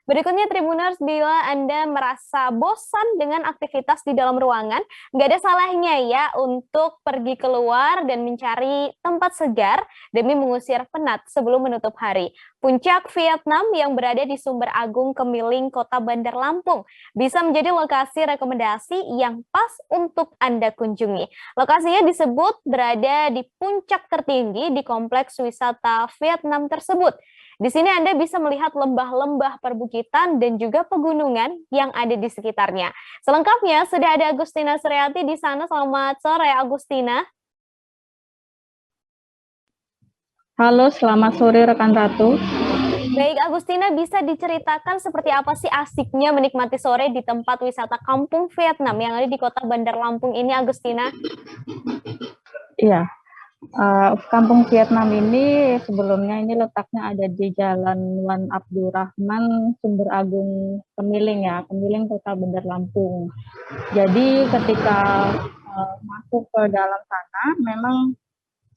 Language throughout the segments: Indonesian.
Berikutnya Tribuners, bila Anda merasa bosan dengan aktivitas di dalam ruangan, nggak ada salahnya ya untuk pergi keluar dan mencari tempat segar demi mengusir penat sebelum menutup hari. Puncak Vietnam yang berada di Sumber Agung Kemiling, Kota Bandar Lampung, bisa menjadi lokasi rekomendasi yang pas untuk Anda kunjungi. Lokasinya disebut berada di puncak tertinggi di kompleks wisata Vietnam tersebut. Di sini Anda bisa melihat lembah-lembah perbukitan dan juga pegunungan yang ada di sekitarnya. Selengkapnya sudah ada Agustina Suryati di sana. Selamat sore, Agustina. Halo, selamat sore rekan Ratu. Baik, Agustina, bisa diceritakan seperti apa sih asiknya menikmati sore di tempat wisata Kampung Vietnam yang ada di Kota Bandar Lampung ini, Agustina? Iya, Kampung Vietnam ini sebelumnya ini letaknya ada di Jalan Wan Abdurrahman, Sumber Agung Kemiling ya, Kemiling Kota Bandar Lampung. Jadi ketika masuk ke dalam sana, memang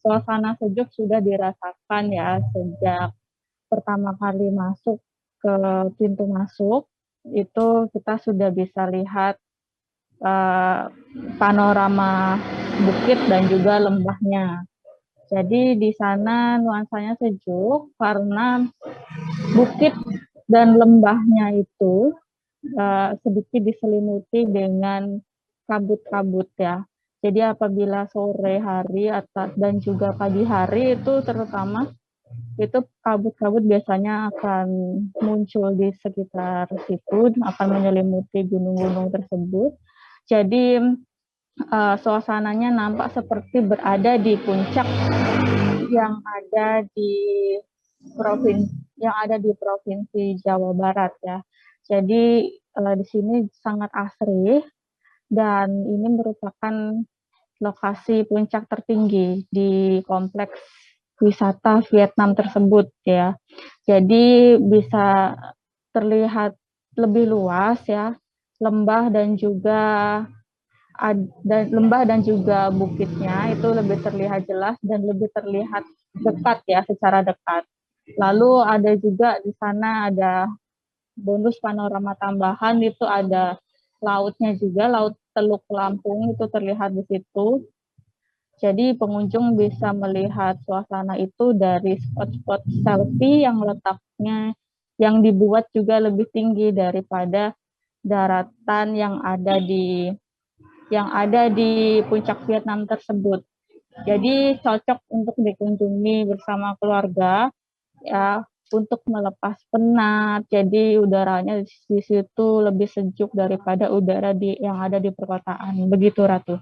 suasana sejuk sudah dirasakan ya sejak pertama kali masuk ke pintu masuk. Itu kita sudah bisa lihat panorama bukit dan juga lembahnya. Jadi di sana nuansanya sejuk karena bukit dan lembahnya itu sedikit diselimuti dengan kabut-kabut ya. Jadi apabila sore hari atau dan juga pagi hari itu terutama itu kabut-kabut biasanya akan muncul di sekitar situ, akan menyelimuti gunung-gunung tersebut. Jadi suasananya nampak seperti berada di puncak yang ada di provinsi Jawa Barat ya. Jadi di sini sangat asri dan ini merupakan lokasi puncak tertinggi di kompleks wisata Vietnam tersebut ya. Jadi bisa terlihat lebih luas ya, lembah dan juga lembah dan juga bukitnya itu lebih terlihat jelas dan lebih terlihat dekat ya, secara dekat. Lalu ada juga di sana ada bonus panorama tambahan, itu ada lautnya juga, Laut Teluk Lampung itu terlihat di situ. Jadi pengunjung bisa melihat suasana itu dari spot-spot selfie yang letaknya yang dibuat juga lebih tinggi daripada daratan yang ada di puncak Vietnam tersebut. Jadi cocok untuk dikunjungi bersama keluarga ya, untuk melepas penat. Jadi udaranya di situ lebih sejuk daripada udara yang ada di perkotaan. Begitu Ratu.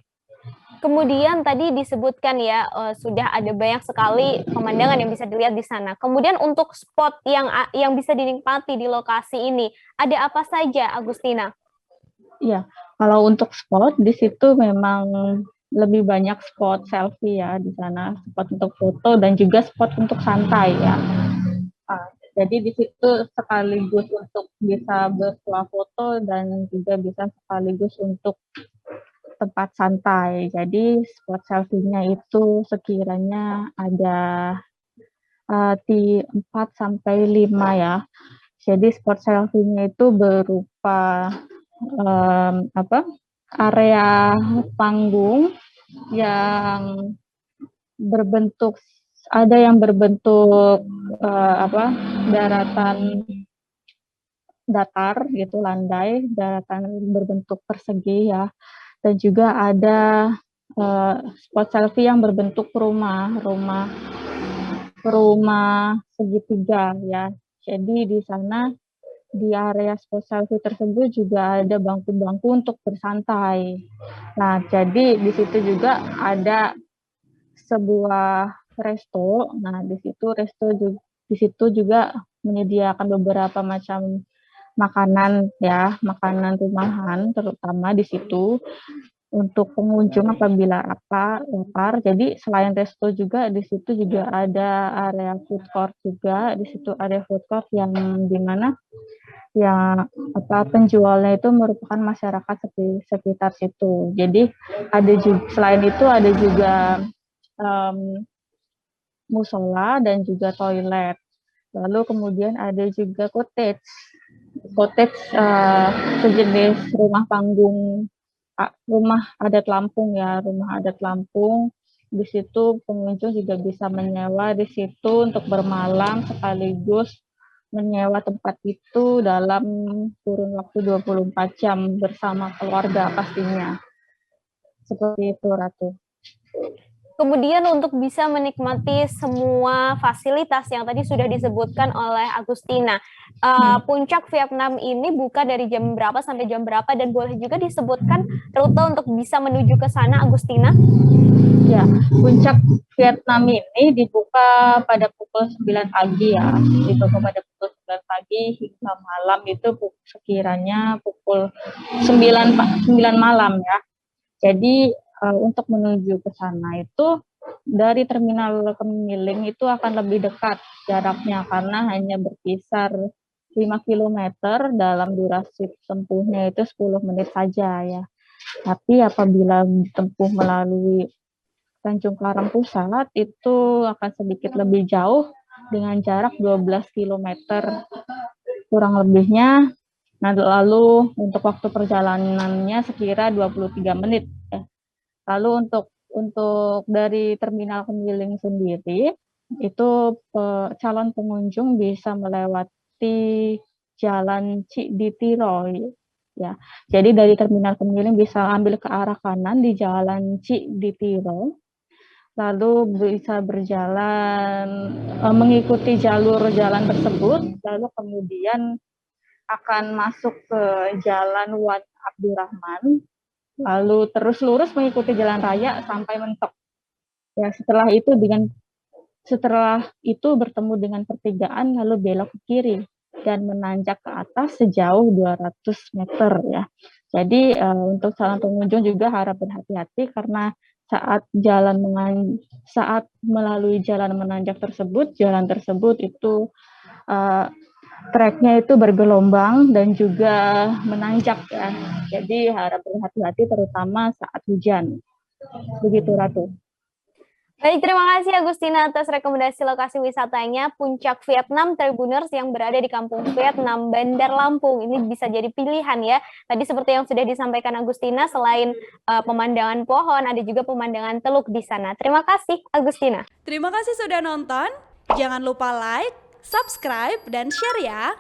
Kemudian tadi disebutkan ya, sudah ada banyak sekali pemandangan yang bisa dilihat di sana. Kemudian untuk spot yang bisa dinikmati di lokasi ini, ada apa saja, Agustina? Iya, kalau untuk spot di situ memang lebih banyak spot selfie ya di sana, spot untuk foto dan juga spot untuk santai ya. Jadi di situ sekaligus untuk bisa bersuah foto dan juga bisa sekaligus untuk tempat santai. Jadi spot selfie-nya itu sekiranya ada di 4 sampai 5 ya. Jadi spot selfie-nya itu berupa apa? Area panggung yang berbentuk ada yang berbentuk apa? Daratan datar gitu, landai, daratan berbentuk persegi ya. Dan juga ada spot selfie yang berbentuk rumah segitiga ya. Jadi di sana di area spot selfie tersebut juga ada bangku-bangku untuk bersantai. Nah, jadi di situ juga ada sebuah resto. Nah, di situ juga menyediakan beberapa macam makanan ya, makanan rumahan terutama di situ untuk pengunjung apabila lapar. Jadi selain resto juga di situ juga ada area food court juga. Di situ ada food court yang dimana yang penjualnya itu merupakan masyarakat sekitar situ. Jadi ada juga selain itu ada juga musola dan juga toilet. Lalu kemudian ada juga cottage. cottage, sejenis rumah panggung, rumah adat Lampung ya, rumah adat Lampung. Di situ pengunjung juga bisa menyewa di situ untuk bermalam sekaligus menyewa tempat itu dalam kurun waktu 24 jam bersama keluarga pastinya. Seperti itu, Ratu. Kemudian untuk bisa menikmati semua fasilitas yang tadi sudah disebutkan oleh Agustina, Puncak Vietnam ini buka dari jam berapa sampai jam berapa, dan boleh juga disebutkan rute untuk bisa menuju ke sana, Agustina? Ya, Puncak Vietnam ini dibuka pada pukul 9 pagi ya. Dibuka pada pukul 9 pagi hingga malam itu sekiranya pukul 9 malam ya. Jadi untuk menuju ke sana itu dari terminal Kemiling itu akan lebih dekat jaraknya karena hanya berkisar 5 kilometer dalam durasi tempuhnya itu 10 menit saja ya. Tapi apabila ditempuh melalui Tanjung Karang Pusat itu akan sedikit lebih jauh dengan jarak 12 kilometer kurang lebihnya. Nah, lalu untuk waktu perjalanannya sekira 23 menit. Lalu untuk dari terminal Kemiling sendiri, itu calon pengunjung bisa melewati Jalan Cikditiro ya. Jadi dari terminal Kemiling bisa ambil ke arah kanan di Jalan Cikditiro, lalu bisa berjalan mengikuti jalur jalan tersebut, lalu kemudian akan masuk ke Jalan Wan Abdurrahman, lalu terus lurus mengikuti jalan raya sampai mentok. Ya, setelah itu bertemu dengan pertigaan lalu belok ke kiri dan menanjak ke atas sejauh 200 meter ya. Jadi untuk calon pengunjung juga harap berhati-hati karena saat melalui jalan menanjak tersebut, jalan tersebut itu treknya itu bergelombang dan juga menanjak ya. Jadi harap berhati-hati terutama saat hujan. Begitu, Ratu. Baik, terima kasih Agustina atas rekomendasi lokasi wisatanya Puncak Vietnam Tribuners yang berada di Kampung Vietnam, Bandar Lampung. Ini bisa jadi pilihan ya. Tadi seperti yang sudah disampaikan Agustina, selain pemandangan pohon, ada juga pemandangan teluk di sana. Terima kasih Agustina. Terima kasih sudah nonton. Jangan lupa like, subscribe, dan share ya.